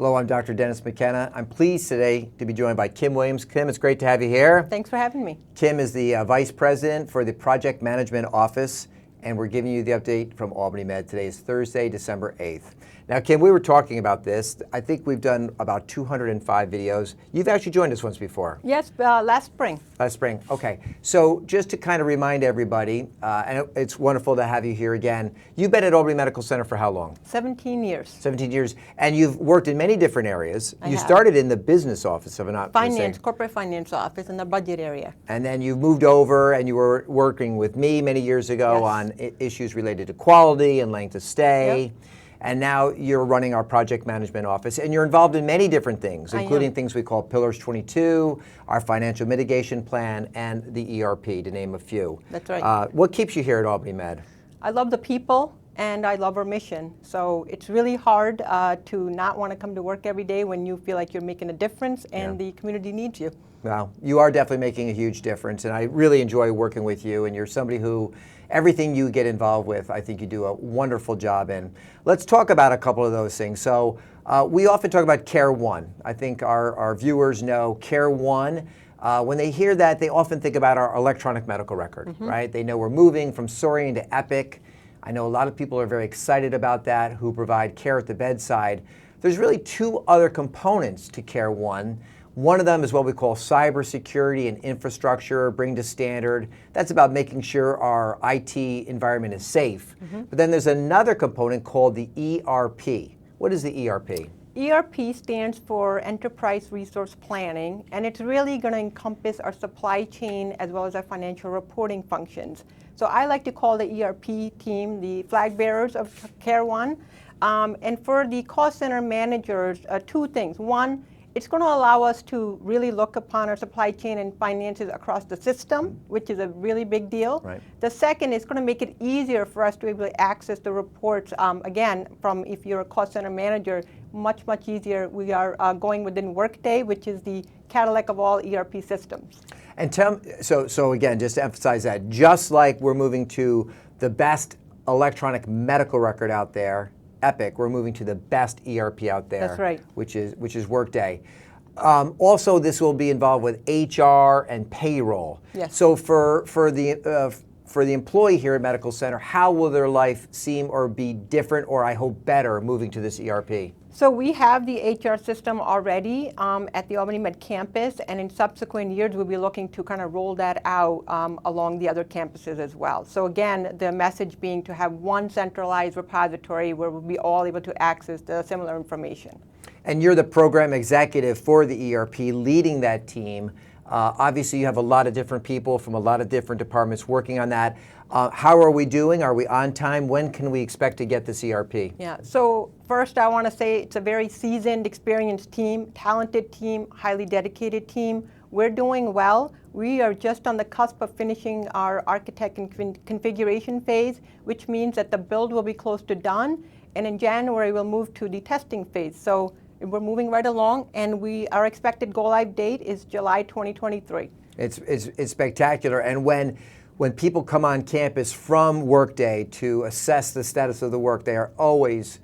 Hello, I'm Dr. Dennis McKenna. I'm pleased today to be joined by Kim Williams. Kim, it's great to have you here. Thanks for having me. Kim is the Vice President for the Project Management Office, and we're giving you the update from Albany Med. Today is Thursday, December 8th. Now, Kim, we were talking about this. I think we've done about 205 videos. You've actually joined us once before. Yes, last spring. Last spring, okay. So just to kind of remind everybody, and it's wonderful to have you here again. You've been at Albany Medical Center for how long? 17 years. 17 years, and you've worked in many different areas. I You have. started in the business office, if I'm not mistaken. Corporate finance office in the budget area. And then you moved over and you were working with me many years ago Yes. on issues related to quality and length of stay. Yep. And now you're running our project management office, and you're involved in many different things, including things we call Pillars 22, our financial mitigation plan, and the ERP, to name a few. That's right. What keeps you here at Albany Med? I love the people and I love our mission. So it's really hard to not want to come to work every day when you feel like you're making a difference and the community needs you. Well, you are definitely making a huge difference, and I really enjoy working with you, and you're somebody who everything you get involved with, I think you do a wonderful job in. Let's talk about a couple of those things. So we often talk about Care One. I think our viewers know Care One. When they hear that, they often think about our electronic medical record, right? They know we're moving from Sorian to Epic. I know a lot of people are very excited about that who provide care at the bedside. There's really two other components to Care One. One of them is what we call cybersecurity and infrastructure, bring to standard. That's about making sure our IT environment is safe. But then there's another component called the ERP. What is the ERP? ERP stands for Enterprise Resource Planning, and it's really going to encompass our supply chain as well as our financial reporting functions. So I like to call the ERP team the flag bearers of Care One. And for the call center managers, two things. One, it's going to allow us to really look upon our supply chain and finances across the system, which is a really big deal. Right. The second is going to make it easier for us to be able to access the reports, again, from if you're a call center manager, much, much easier. We are going within Workday, which is the Cadillac of all ERP systems. And so again, just to emphasize that, just like we're moving to the best electronic medical record out there, Epic, we're moving to the best ERP out there. That's right. Which is Workday. Also, this will be involved with HR and payroll. Yes. So for the employee here at Medical Center, how will their life seem or be different, or I hope better, moving to this ERP? So we have the HR system already at the Albany Med campus, and in subsequent years we'll be looking to kind of roll that out along the other campuses as well. So again, the message being to have one centralized repository where we'll be all able to access the similar information. And you're the program executive for the ERP, leading that team. Obviously, you have a lot of different people from a lot of different departments working on that. How are we doing? Are we on time? When can we expect to get this ERP? Yeah, so first I want to say it's a very seasoned, experienced team, talented team, highly dedicated team. We're doing well. We are just on the cusp of finishing our architect and configuration phase, which means that the build will be close to done. And in January, we'll move to the testing phase. So we're moving right along, and our expected go-live date is July 2023. It's spectacular. And when people come on campus from Workday to assess the status of the work, they are always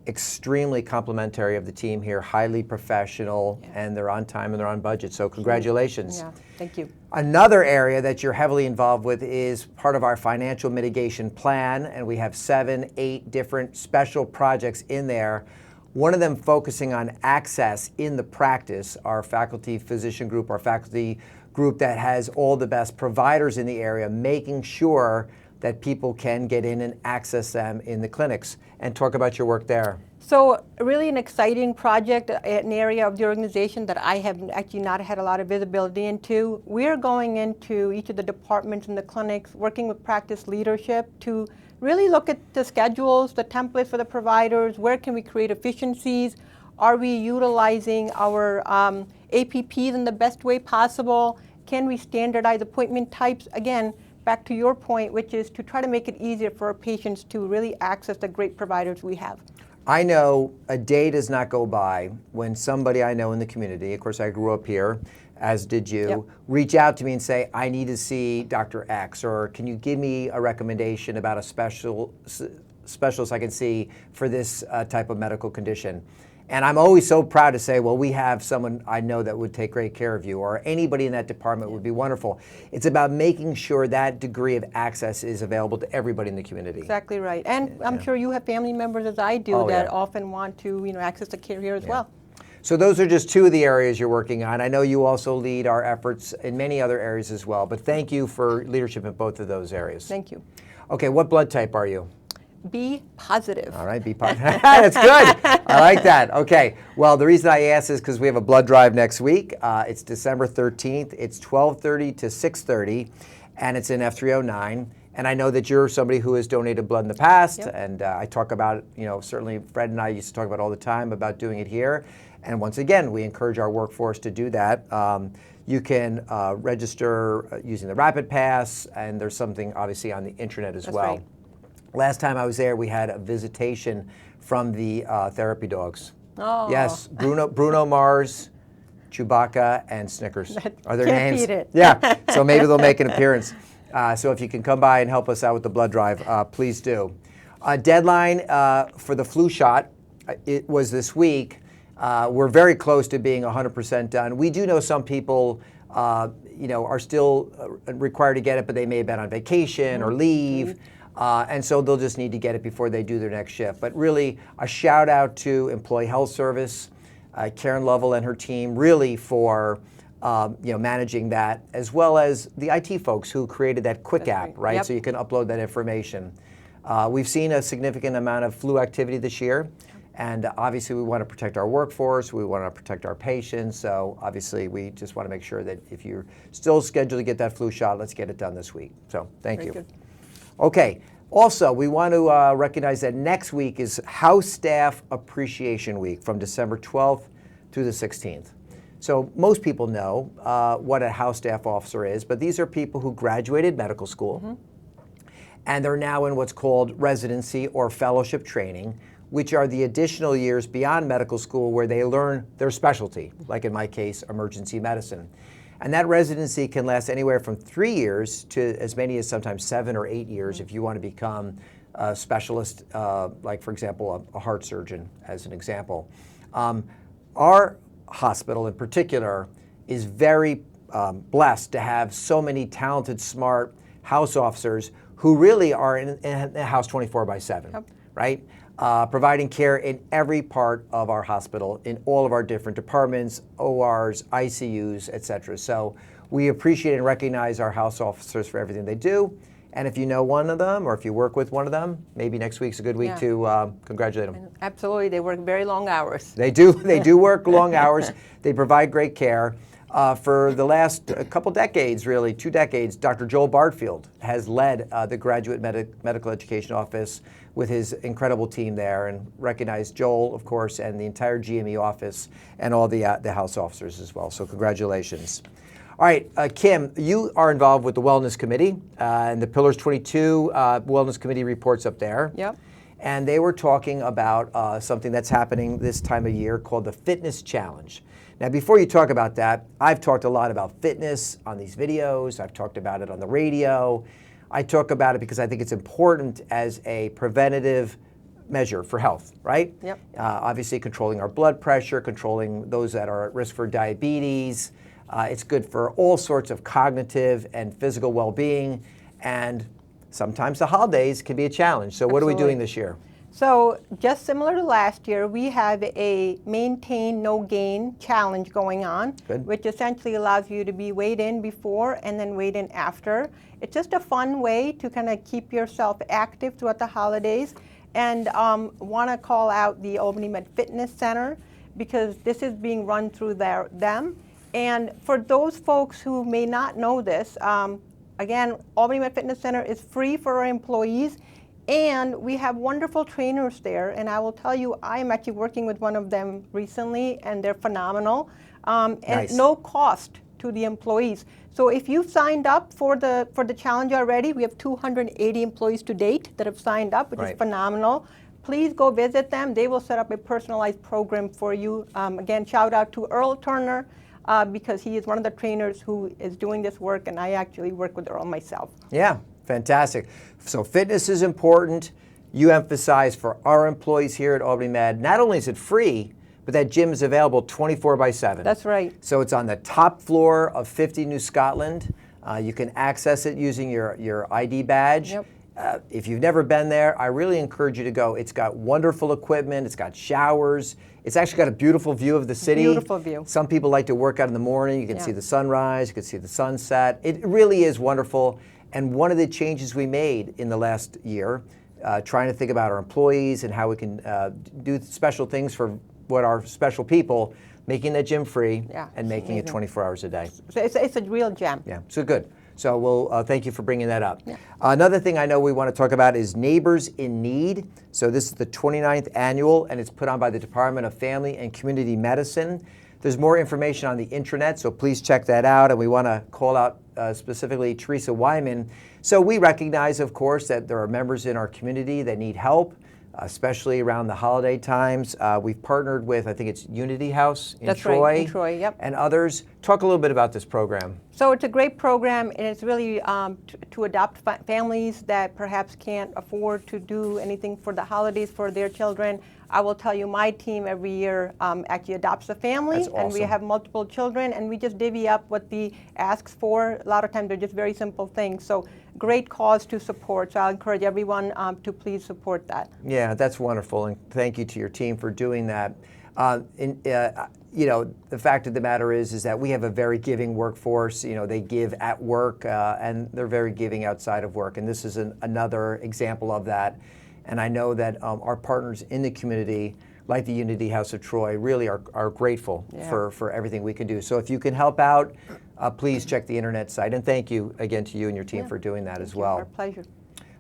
extremely complimentary of the team here, highly professional, and they're on time and they're on budget. So congratulations. Yeah, thank you. Another area that you're heavily involved with is part of our financial mitigation plan, and we have 7, 8 different special projects in there. One of them focusing on access in the practice, our faculty physician group, our faculty group that has all the best providers in the area, making sure that people can get in and access them in the clinics. And talk about your work there. So really an exciting project, an area of the organization that I have actually not had a lot of visibility into. We're going into each of the departments in the clinics, working with practice leadership to really look at the schedules, the templates for the providers, where can we create efficiencies, are we utilizing our APPs in the best way possible, can we standardize appointment types, again, back to your point, which is to try to make it easier for our patients to really access the great providers we have. I know a day does not go by when somebody I know in the community, of course I grew up here, as did you, reach out to me and say, I need to see Dr. X, or can you give me a recommendation about a specialist I can see for this type of medical condition? And I'm always so proud to say, well, we have someone I know that would take great care of you, or anybody in that department would be wonderful. It's about making sure that degree of access is available to everybody in the community. Exactly right. And I'm sure you have family members, as I do, Oh, that yeah. often want to, access the care here as well. So those are just two of the areas you're working on. I know you also lead our efforts in many other areas as well, but thank you for leadership in both of those areas. Thank you. Okay, what blood type are you? Be positive. All right, be positive. That's good. I like that. Okay. Well, the reason I asked is because we have a blood drive next week. It's December 13th. It's 12:30 to 6:30, and it's in F309. And I know that you're somebody who has donated blood in the past, and I talk about, certainly Fred and I used to talk about all the time about doing it here. And once again, we encourage our workforce to do that. You can register using the Rapid Pass, and there's something obviously on the intranet as well. Right. Last time I was there, we had a visitation from the therapy dogs. Oh. Yes, Bruno Mars, Chewbacca, and Snickers are their Can't names. beat it. Yeah, so maybe they'll make an appearance. So if you can come by and help us out with the blood drive, please do. Deadline for the flu shot, it was this week. We're very close to being 100% done. We do know some people are still required to get it, but they may have been on vacation or leave. And so they'll just need to get it before they do their next shift. But really, a shout out to Employee Health Service, Karen Lovell and her team, really for managing that, as well as the IT folks who created that Quick app, right? Yep. So you can upload that information. We've seen a significant amount of flu activity this year. And obviously, we want to protect our workforce. We want to protect our patients. So obviously, we just want to make sure that if you're still scheduled to get that flu shot, let's get it done this week. So thank you. Good. Okay. Also, we want to recognize that next week is House Staff Appreciation Week from December 12th through the 16th. So most people know what a House Staff Officer is, but these are people who graduated medical school, and they're now in what's called residency or fellowship training, which are the additional years beyond medical school where they learn their specialty, like in my case, emergency medicine. And that residency can last anywhere from 3 years to as many as sometimes 7 or 8 years if you want to become a specialist, like, for example, a heart surgeon, as an example. Our hospital in particular is very blessed to have so many talented, smart house officers who really are in the house 24/7, right? Providing care in every part of our hospital, in all of our different departments, ORs, ICUs, et cetera. So we appreciate and recognize our house officers for everything they do. And if you know one of them, or if you work with one of them, maybe next week's a good week to congratulate them. Absolutely. They work very long hours. They do work long hours. They provide great care. For the last couple decades, really, 2 decades, Dr. Joel Bartfield has led the Graduate Medical Education Office with his incredible team there, and recognize Joel, of course, and the entire GME office and all the house officers as well. So congratulations. All right, Kim, you are involved with the Wellness Committee, and the Pillars 22 Wellness Committee reports up there. Yep. And they were talking about something that's happening this time of year called the Fitness Challenge. Now, before you talk about that, I've talked a lot about fitness on these videos. I've talked about it on the radio. I talk about it because I think it's important as a preventative measure for health, right? Yep. Obviously, controlling our blood pressure, controlling those that are at risk for diabetes. It's good for all sorts of cognitive and physical well-being. And sometimes the holidays can be a challenge. So what are we doing this year? So just similar to last year, we have a maintain no gain challenge going on, which essentially allows you to be weighed in before and then weighed in after. It's just a fun way to kind of keep yourself active throughout the holidays. And want to call out the Albany Med Fitness Center, because this is being run through them. And for those folks who may not know this, again, Albany Med Fitness Center is free for our employees. And we have wonderful trainers there, and I will tell you, I am actually working with one of them recently, and they're phenomenal, and Nice. no cost to the employees. So if you've signed up for the challenge already, we have 280 employees to date that have signed up, which is phenomenal. Please go visit them. They will set up a personalized program for you. Again, shout out to Earl Turner, because he is one of the trainers who is doing this work, and I actually work with Earl myself. Yeah. Fantastic. So fitness is important. You emphasize for our employees here at Albany Med, not only is it free, but that gym is available 24/7. That's right. So it's on the top floor of 50 New Scotland. You can access it using your ID badge. Yep. If you've never been there, I really encourage you to go. It's got wonderful equipment. It's got showers. It's actually got a beautiful view of the city. Beautiful view. Some people like to work out in the morning. You can Yeah. see the sunrise. You can see the sunset. It really is wonderful. And one of the changes we made in the last year, trying to think about our employees and how we can do special things for what are special people, making that gym free Yeah, and making it amazing. 24 hours a day. So it's a real gem. Yeah, so good. So we'll thank you for bringing that up. Yeah. Another thing I know we want to talk about is Neighbors in Need. So this is the 29th annual, and it's put on by the Department of Family and Community Medicine. There's more information on the intranet, so please check that out. And we want to call out specifically Teresa Wyman. So we recognize, of course, that there are members in our community that need help, especially around the holiday times. We've partnered with, I think it's Unity House in That's Troy. right, in Troy, yep. And others. Talk a little bit about this program. So it's a great program, and it's really to adopt families that perhaps can't afford to do anything for the holidays for their children. I will tell you, my team every year actually adopts a family, That's and we awesome. have multiple children, and we just divvy up what the asks for. A lot of times they're just very simple things. So great cause to support. So I'll encourage everyone to please support that. Yeah, that's wonderful, and thank you to your team for doing that. The fact of the matter is that we have a very giving workforce. They give at work, and they're very giving outside of work, and this is another example of that. And I know that our partners in the community, like the Unity House of Troy, really are grateful Yeah. for everything we can do. So if you can help out, please check the internet site, and thank you again to you and your team Yeah. for doing that as Thank you. well. Our pleasure.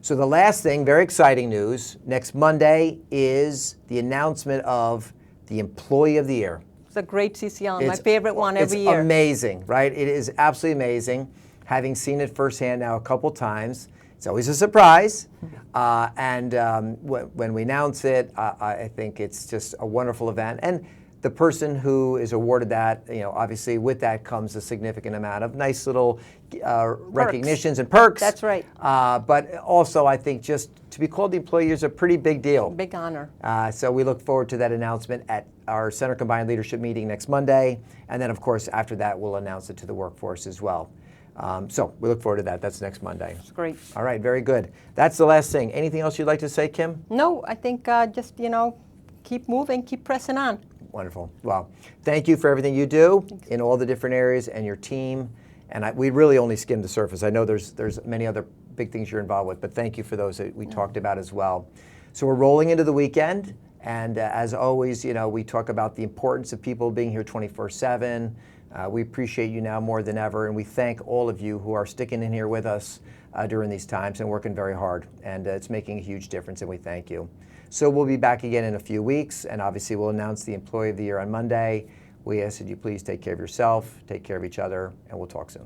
So the last thing, very exciting news, next Monday is the announcement of the Employee of the Year. It's a great CCL, my favorite one every It's year. amazing, right? It is absolutely amazing. Having seen it firsthand now a couple times, it's always a surprise. When we announce it, I think it's just a wonderful event. And the person who is awarded that, obviously with that comes a significant amount of nice little recognitions and perks. That's right. But also, I think just to be called the employee is a pretty big deal. Big honor. So we look forward to that announcement at our Center Combined Leadership meeting next Monday. And then, of course, after that, we'll announce it to the workforce as well. So we look forward to that. That's next Monday. It's great. All right, very good. That's the last thing. Anything else you'd like to say, Kim? No, I think just, keep moving, keep pressing on. Wonderful. Well, thank you for everything you do in all the different areas and your team. And we really only skimmed the surface. I know there's many other big things you're involved with, but thank you for those that we talked about as well. So we're rolling into the weekend. And as always, we talk about the importance of people being here 24/7. We appreciate you now more than ever, and we thank all of you who are sticking in here with us during these times and working very hard. And it's making a huge difference, and we thank you. So we'll be back again in a few weeks, and obviously we'll announce the Employee of the Year on Monday. We ask that you please take care of yourself, take care of each other, and we'll talk soon.